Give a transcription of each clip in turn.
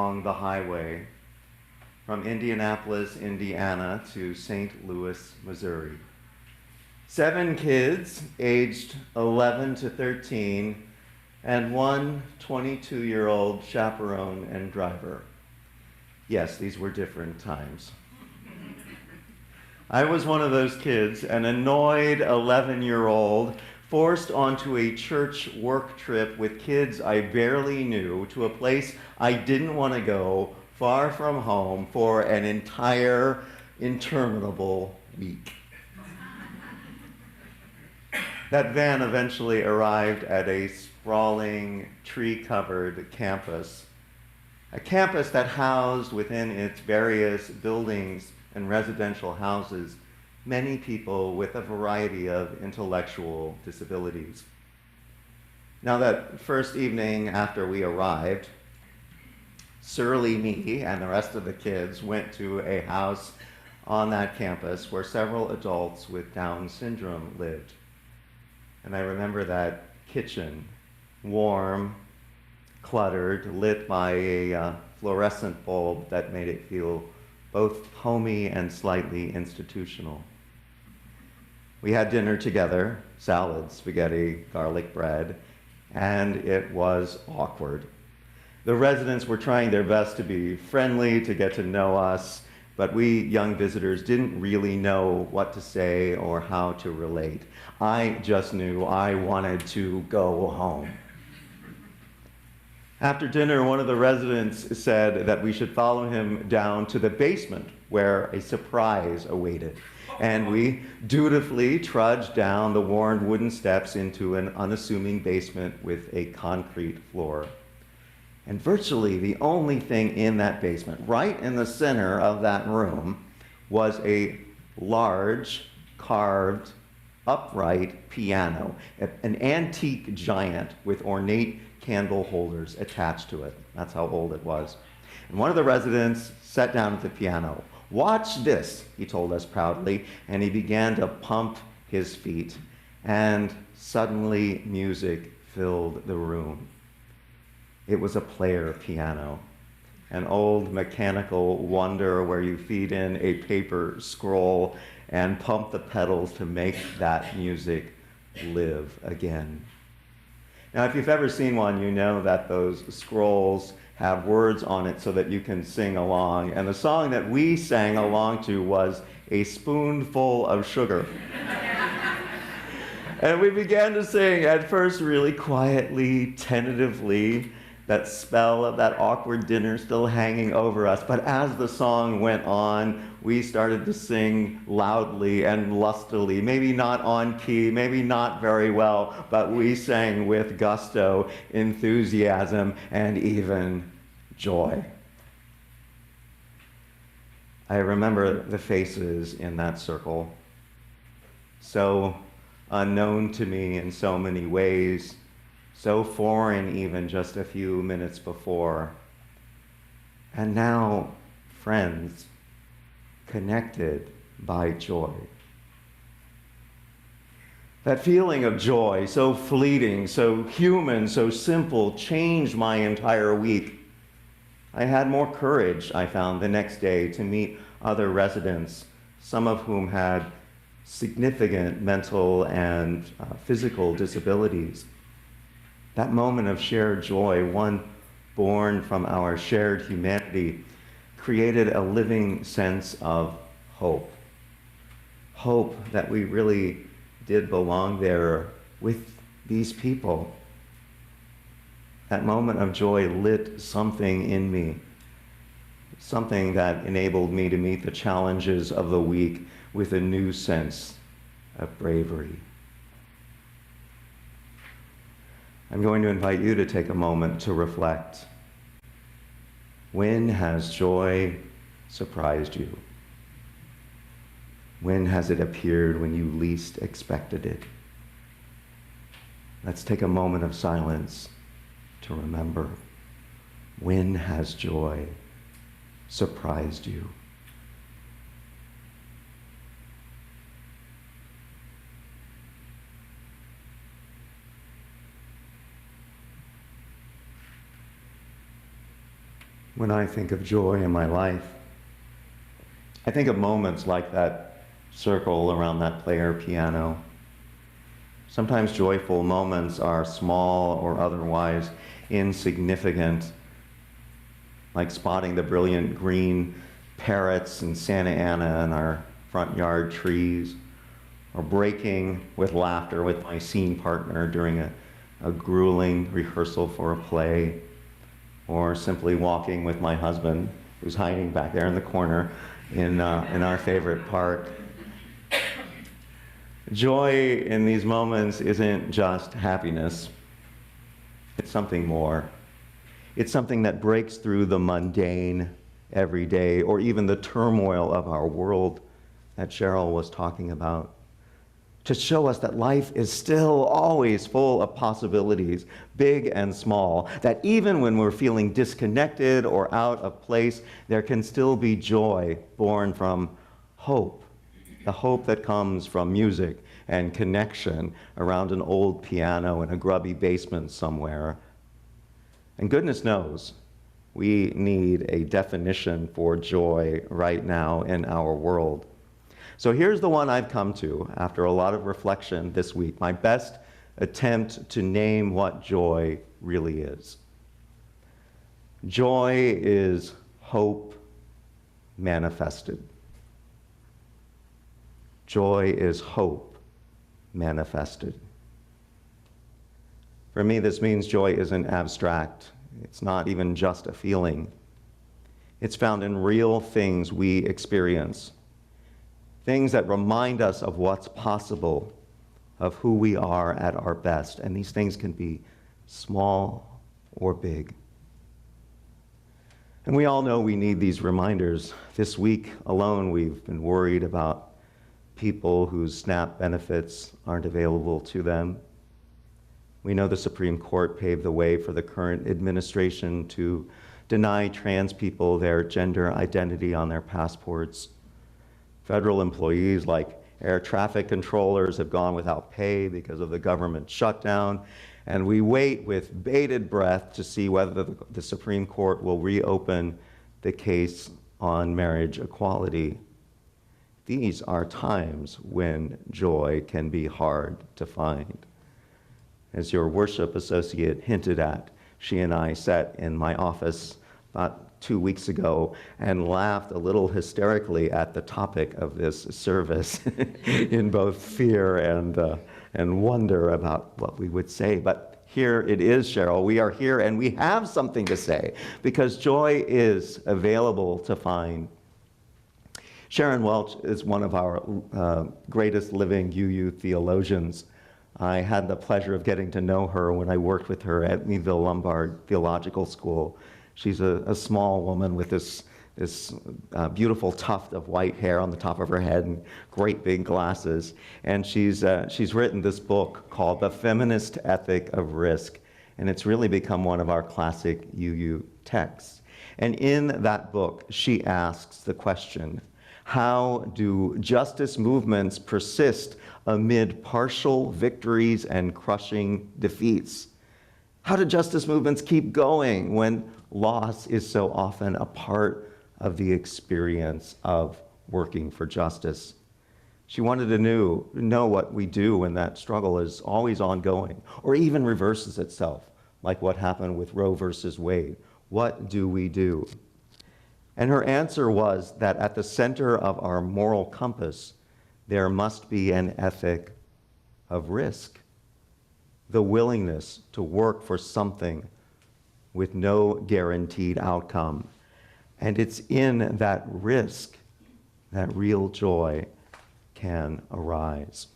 along the highway from Indianapolis, Indiana to St. Louis, Missouri. 7 kids aged 11 to 13 and one 22-year-old chaperone and driver. Yes, these were different times. I was one of those kids, an annoyed 11-year-old forced onto a church work trip with kids I barely knew to a place I didn't want to go, far from home, for an entire, interminable week. That van eventually arrived at a sprawling, tree-covered campus, a campus that housed within its various buildings and residential houses many people with a variety of intellectual disabilities. Now, that first evening after we arrived, surly me and the rest of the kids went to a house on that campus where several adults with Down syndrome lived. And I remember that kitchen, warm, cluttered, lit by a fluorescent bulb that made it feel both homey and slightly institutional. We had dinner together, salad, spaghetti, garlic bread, and it was awkward. The residents were trying their best to be friendly, to get to know us, but we young visitors didn't really know what to say or how to relate. I just knew I wanted to go home. After dinner, one of the residents said that we should follow him down to the basement where a surprise awaited. And we dutifully trudged down the worn wooden steps into an unassuming basement with a concrete floor. And virtually the only thing in that basement, right in the center of that room, was a large, carved, upright piano, an antique giant with ornate candle holders attached to it. That's how old it was. And one of the residents sat down at the piano. "Watch this," he told us proudly, and he began to pump his feet. And suddenly music filled the room. It was a player piano, an old mechanical wonder where you feed in a paper scroll and pump the pedals to make that music live again. Now, if you've ever seen one, you know that those scrolls have words on it so that you can sing along. And the song that we sang along to was "A Spoonful of Sugar." And we began to sing, at first really quietly, tentatively, that spell of that awkward dinner still hanging over us. But as the song went on, we started to sing loudly and lustily, maybe not on key, maybe not very well, but we sang with gusto, enthusiasm, and even joy. I remember the faces in that circle, so unknown to me in so many ways, so foreign even just a few minutes before. And now, friends, connected by joy. That feeling of joy, so fleeting, so human, so simple, changed my entire week. I had more courage, I found, the next day to meet other residents, some of whom had significant mental and physical disabilities. That moment of shared joy, one born from our shared humanity, created a living sense of hope. Hope that we really did belong there with these people. That moment of joy lit something in me, something that enabled me to meet the challenges of the week with a new sense of bravery. I'm going to invite you to take a moment to reflect. When has joy surprised you? When has it appeared when you least expected it? Let's take a moment of silence to remember. When has joy surprised you? When when I think of joy in my life, I think of moments like that circle around that player piano. Sometimes joyful moments are small or otherwise insignificant, like spotting the brilliant green parrots in Santa Ana in our front yard trees, or breaking with laughter with my scene partner during a grueling rehearsal for a play, or simply walking with my husband, who's hiding back there in the corner in our favorite park. Joy in these moments isn't just happiness. It's something more. It's something that breaks through the mundane, everyday, or even the turmoil of our world that Cheryl was talking about, to show us that life is still always full of possibilities, big and small, that even when we're feeling disconnected or out of place, there can still be joy born from hope, the hope that comes from music and connection around an old piano in a grubby basement somewhere. And goodness knows, we need a definition for joy right now in our world. So here's the one I've come to after a lot of reflection this week, my best attempt to name what joy really is. Joy is hope manifested. Joy is hope manifested. For me, this means joy isn't abstract. It's not even just a feeling. It's found in real things we experience. Things that remind us of what's possible, of who we are at our best. And these things can be small or big. And we all know we need these reminders. This week alone, we've been worried about people whose SNAP benefits aren't available to them. We know the Supreme Court paved the way for the current administration to deny trans people their gender identity on their passports. Federal employees like air traffic controllers have gone without pay because of the government shutdown, and we wait with bated breath to see whether the Supreme Court will reopen the case on marriage equality. These are times when joy can be hard to find. As your worship associate hinted at, she and I sat in my office about 2 weeks ago and laughed a little hysterically at the topic of this service in both fear and wonder about what we would say. But here it is, Cheryl. We are here and we have something to say because joy is available to find. Sharon Welch is one of our greatest living UU theologians. I had the pleasure of getting to know her when I worked with her at Meadville Lombard Theological School. She's a small woman with this beautiful tuft of white hair on the top of her head and great big glasses. And she's written this book called The Feminist Ethic of Risk. And it's really become one of our classic UU texts. And in that book, she asks the question, how do justice movements persist amid partial victories and crushing defeats? How do justice movements keep going when loss is so often a part of the experience of working for justice? She wanted to know what we do when that struggle is always ongoing or even reverses itself, like what happened with Roe versus Wade. What do we do? And her answer was that at the center of our moral compass, there must be an ethic of risk, the willingness to work for something with no guaranteed outcome. And it's in that risk that real joy can arise.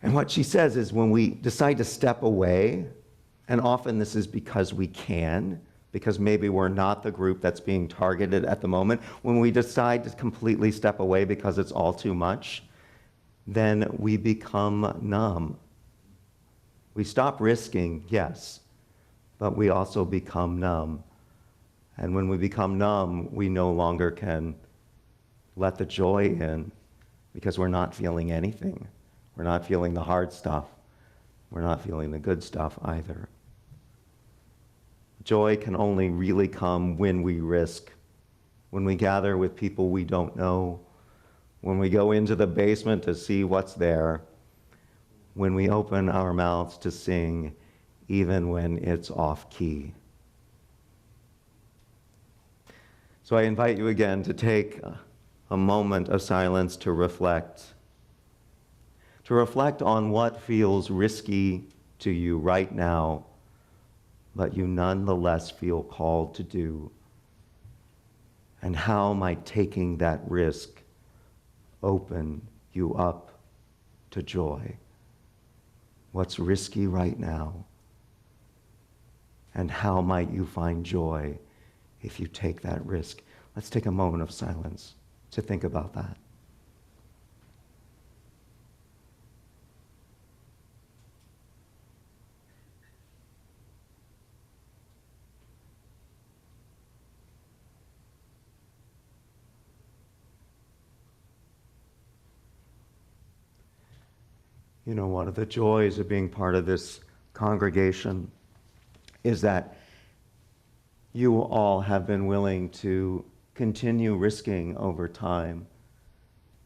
And what she says is when we decide to step away, and often this is because we can, because maybe we're not the group that's being targeted at the moment, when we decide to completely step away because it's all too much, then we become numb. We stop risking, yes, but we also become numb. And when we become numb, we no longer can let the joy in because we're not feeling anything. We're not feeling the hard stuff. We're not feeling the good stuff either. Joy can only really come when we risk, when we gather with people we don't know, when we go into the basement to see what's there, when we open our mouths to sing, even when it's off key. So I invite you again to take a moment of silence to reflect on what feels risky to you right now, but you nonetheless feel called to do. And how might taking that risk open you up to joy? What's risky right now? And how might you find joy if you take that risk? Let's take a moment of silence to think about that. You know, one of the joys of being part of this congregation is that you all have been willing to continue risking over time.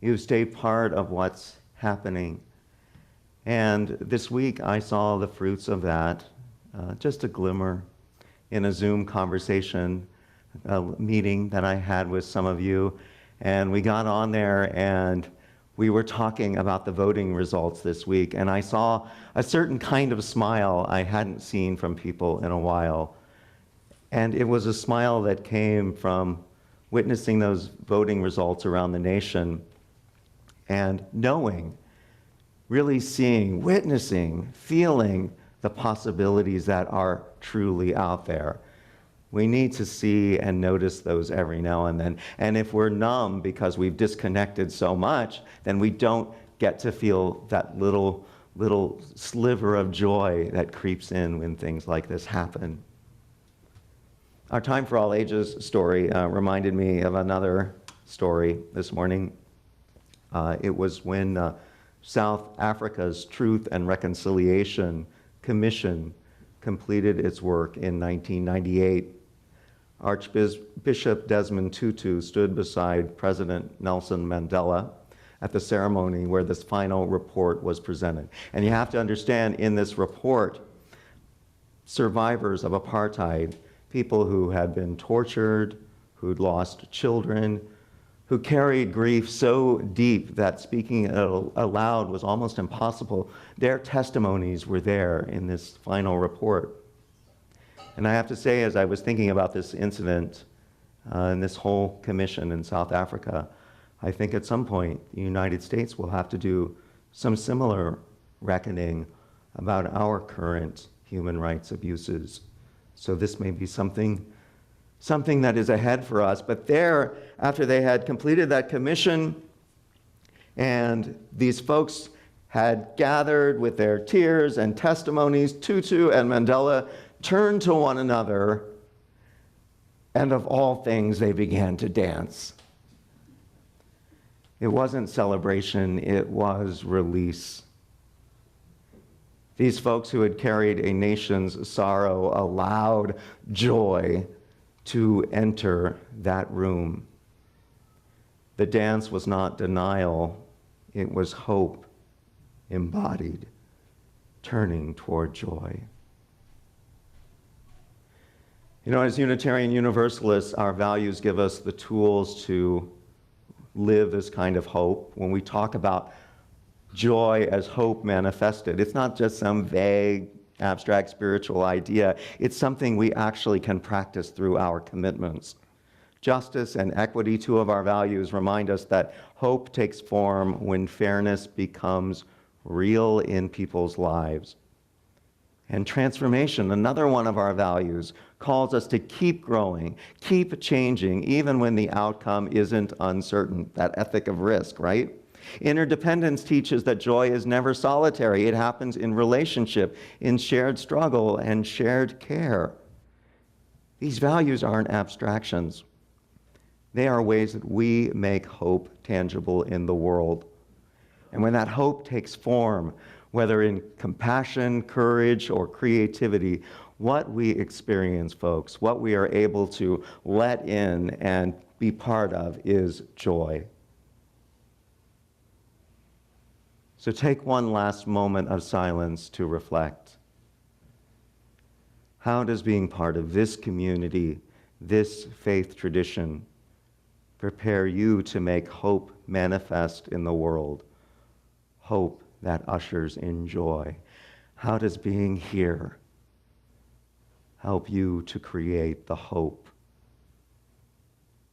You've stayed part of what's happening. And this week I saw the fruits of that, just a glimmer in a Zoom conversation, a meeting that I had with some of you. And we got on there and we were talking about the voting results this week, and I saw a certain kind of smile I hadn't seen from people in a while. And it was a smile that came from witnessing those voting results around the nation and knowing, really seeing, witnessing, feeling the possibilities that are truly out there. We need to see and notice those every now and then. And if we're numb because we've disconnected so much, then we don't get to feel that little sliver of joy that creeps in when things like this happen. Our Time for All Ages story reminded me of another story this morning. It was when South Africa's Truth and Reconciliation Commission completed its work in 1998. Archbishop Desmond Tutu stood beside President Nelson Mandela at the ceremony where this final report was presented. And you have to understand, in this report, survivors of apartheid, people who had been tortured, who'd lost children, who carried grief so deep that speaking it aloud was almost impossible, their testimonies were there in this final report. And I have to say, as I was thinking about this incident and this whole commission in South Africa, I think at some point the United States will have to do some similar reckoning about our current human rights abuses. So this may be something that is ahead for us. But there, after they had completed that commission, and these folks had gathered with their tears and testimonies, Tutu and Mandela turned to one another, and of all things, they began to dance. It wasn't celebration, it was release. These folks who had carried a nation's sorrow allowed joy to enter that room. The dance was not denial, it was hope embodied, turning toward joy. You know, as Unitarian Universalists, our values give us the tools to live this kind of hope. When we talk about joy as hope manifested, it's not just some vague, abstract spiritual idea. It's something we actually can practice through our commitments. Justice and equity, two of our values, remind us that hope takes form when fairness becomes real in people's lives. And transformation, another one of our values, calls us to keep growing, keep changing, even when the outcome isn't uncertain. That ethic of risk, right? Interdependence teaches that joy is never solitary. It happens in relationship, in shared struggle, and shared care. These values aren't abstractions. They are ways that we make hope tangible in the world. And when that hope takes form, whether in compassion, courage, or creativity, What we experience, folks, what we are able to let in and be part of is joy. So take one last moment of silence to reflect. How does being part of this community, this faith tradition, prepare you to make hope manifest in the world? Hope that ushers in joy. How does being here help you to create the hope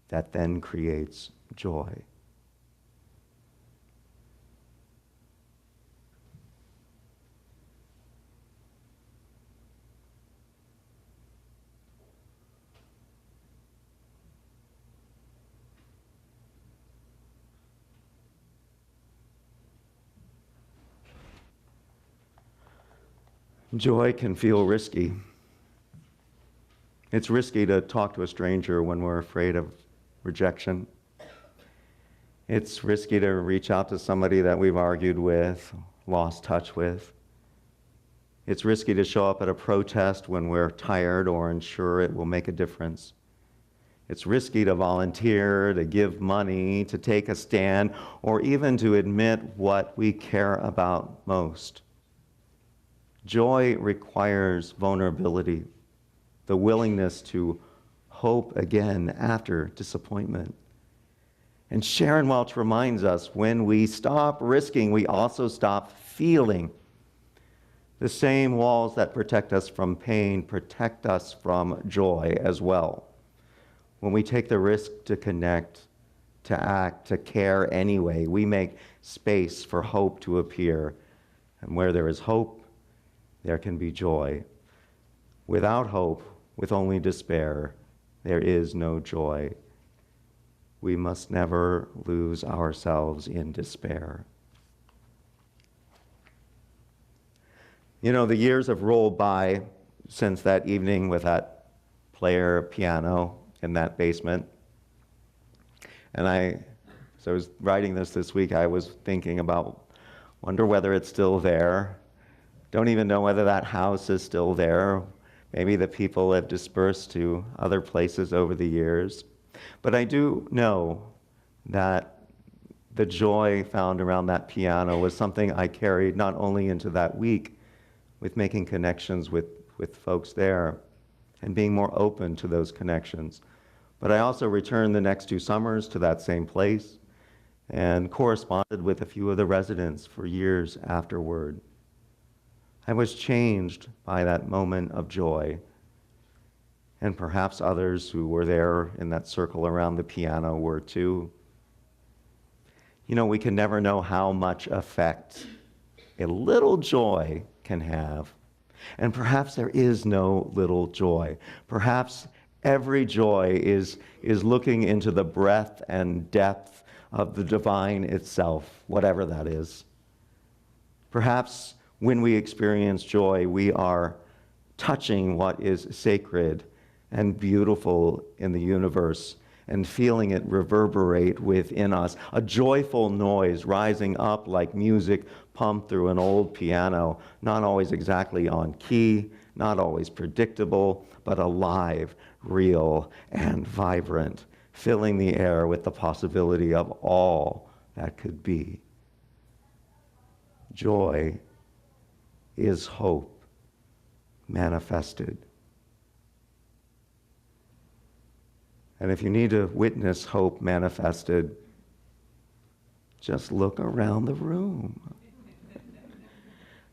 that then creates joy? Joy can feel risky. It's risky to talk to a stranger when we're afraid of rejection. It's risky to reach out to somebody that we've argued with, lost touch with. It's risky to show up at a protest when we're tired or unsure it will make a difference. It's risky to volunteer, to give money, to take a stand, or even to admit what we care about most. Joy requires vulnerability, the willingness to hope again after disappointment. And Sharon Welch reminds us, when we stop risking, we also stop feeling. The same walls that protect us from pain protect us from joy as well. When we take the risk to connect, to act, to care anyway, we make space for hope to appear. And where there is hope, there can be joy. Without hope, with only despair, there is no joy. We must never lose ourselves in despair. You know, the years have rolled by since that evening with that player piano in that basement. And as I was writing this week, I was thinking about, wonder whether it's still there. Don't even know whether that house is still there. Maybe the people have dispersed to other places over the years. But I do know that the joy found around that piano was something I carried not only into that week with making connections with folks there and being more open to those connections, but I also returned the next 2 summers to that same place and corresponded with a few of the residents for years afterward. I was changed by that moment of joy, and perhaps others who were there in that circle around the piano were too. You know, we can never know how much effect a little joy can have. And perhaps there is no little joy. Perhaps every joy is looking into the breadth and depth of the divine itself, whatever that is. Perhaps when we experience joy, we are touching what is sacred and beautiful in the universe and feeling it reverberate within us. A joyful noise rising up like music pumped through an old piano, not always exactly on key, not always predictable, but alive, real, and vibrant, filling the air with the possibility of all that could be. Joy is hope manifested. And if you need to witness hope manifested, just look around the room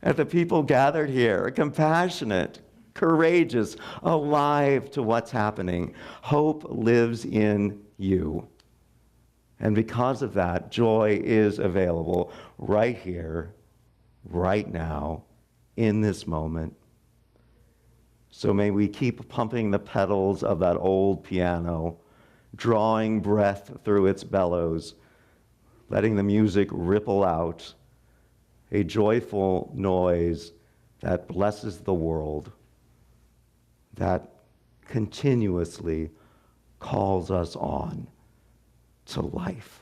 at the people gathered here, compassionate, courageous, alive to what's happening. Hope lives in you. And because of that, joy is available right here, right now, in this moment. So may we keep pumping the pedals of that old piano, drawing breath through its bellows, letting the music ripple out, a joyful noise that blesses the world, that continuously calls us on to life.